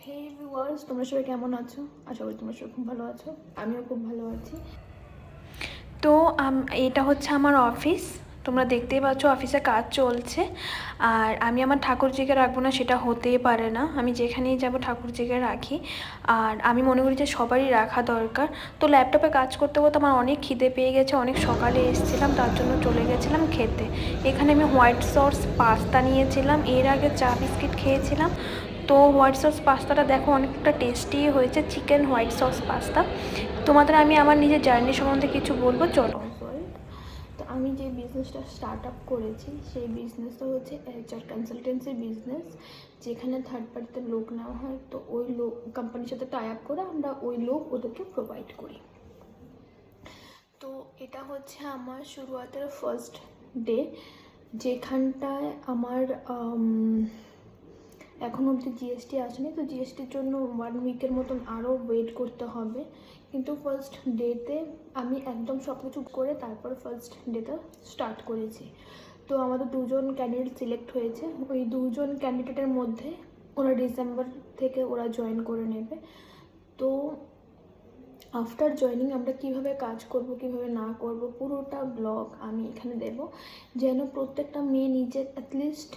হে viewers, তোমরা সবাই কেমন আছো? আশা করি তোমরা সবাই খুব ভালো আছো। আমিও খুব ভালো আছি। তো এটা হচ্ছে আমার অফিস। তোমরা দেখতেই পাচ্ছ অফিসে কাজ চলছে। আর আমি আমার ঠাকুরজিকে রাখবো না সেটা হতেই পারে না। আমি যেখানেই যাব ঠাকুরজিকে রাখি। আর আমি মনে করি যে সবারই রাখা দরকার। তো ল্যাপটপে কাজ করতে করতে আমার অনেক খিদে পেয়ে গেছে। অনেক সকালে এসেছিলাম, তার জন্য চলে গেছিলাম খেতে। এখানে আমি হোয়াইট সস পাস্তা নিয়েছিলাম। এর আগে চা বিস্কিট খেয়েছিলাম। তো হোয়াইট সস পাস্তাটা দেখো অনেকটা টেস্টি হয়েছে, চিকেন হোয়াইট সস পাস্তা। তোমাদের আমি আমার নিজের জার্নি সম্বন্ধে কিছু বলবো, চলো। তো আমি যে বিজনেসটা স্টার্ট আপ করেছি সেই বিজনেসটা হচ্ছে এইচআর কনসালটেন্সি বিজনেস, যেখানে থার্ড পার্টিতে লোক নেওয়া হয়। তো ওই লোক কোম্পানির সাথে টাই আপ করে আমরা ওই লোক ওদেরকে প্রোভাইড করি। তো এটা হচ্ছে আমার শুরুয়াতের ফার্স্ট ডে, যেখানটায় আমার এখন অবধি জিএসটি আসেনি। তো জিএসটির জন্য 1 উইকের মতন আরও ওয়েট করতে হবে। কিন্তু ফার্স্ট ডেতে আমি একদম সব কিছু করে তারপর ফার্স্ট ডেটা স্টার্ট করেছি। তো আমাদের 2জন ক্যান্ডিডেট সিলেক্ট হয়েছে। ওই 2জন ক্যান্ডিডেটের মধ্যে ওরা ডিসেম্বর থেকে ওরা জয়েন করে নেবে। তো আফটার জয়নিং আমরা কিভাবে কাজ করব, কিভাবে না করব, পুরোটা ব্লগ আমি এখানে দেব, যেন প্রত্যেকটা মেয়ে নিজের অ্যাটলিস্ট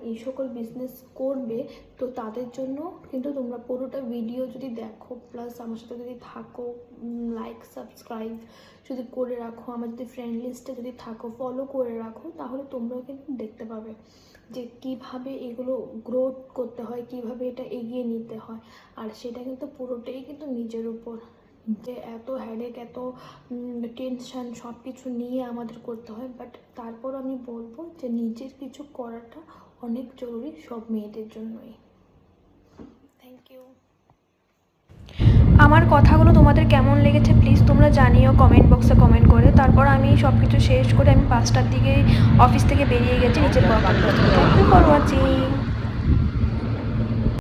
এই সকল বিজনেস করবে। তো তাদের জন্য কিন্তু তোমরা পুরোটা ভিডিও যদি দেখো, প্লাস আমার সাথে যদি থাকো, লাইক সাবস্ক্রাইব যদি করে রাখো, আমার যদি ফ্রেন্ড লিস্টে যদি থাকো, ফলো করে রাখো, তাহলে তোমরাও কিন্তু দেখতে পাবে যে কিভাবে এগুলো গ্রোথ করতে হয়, কিভাবে এটা এগিয়ে নিতে হয়। আর সেটা কিন্তু পুরোটাই কিন্তু নিজের উপর, যে এত হেডেক, এত টেনশান সব কিছু নিয়ে আমাদের করতে হয়। বাট তারপর আমি বলবো যে নিজের কিছু করাটা অনেক জরুরি সব মেয়েদের জন্যই। Thank you. আমার কথাগুলো তোমাদের কেমন লেগেছে প্লিজ তোমরা জানিও কমেন্ট বক্সে কমেন্ট করে। তারপর আমি সব কিছু শেষ করে আমি 5টার দিকে অফিস থেকে বেরিয়ে গেছি নিচের ওয়ার্ক করতে। Thank you for watching.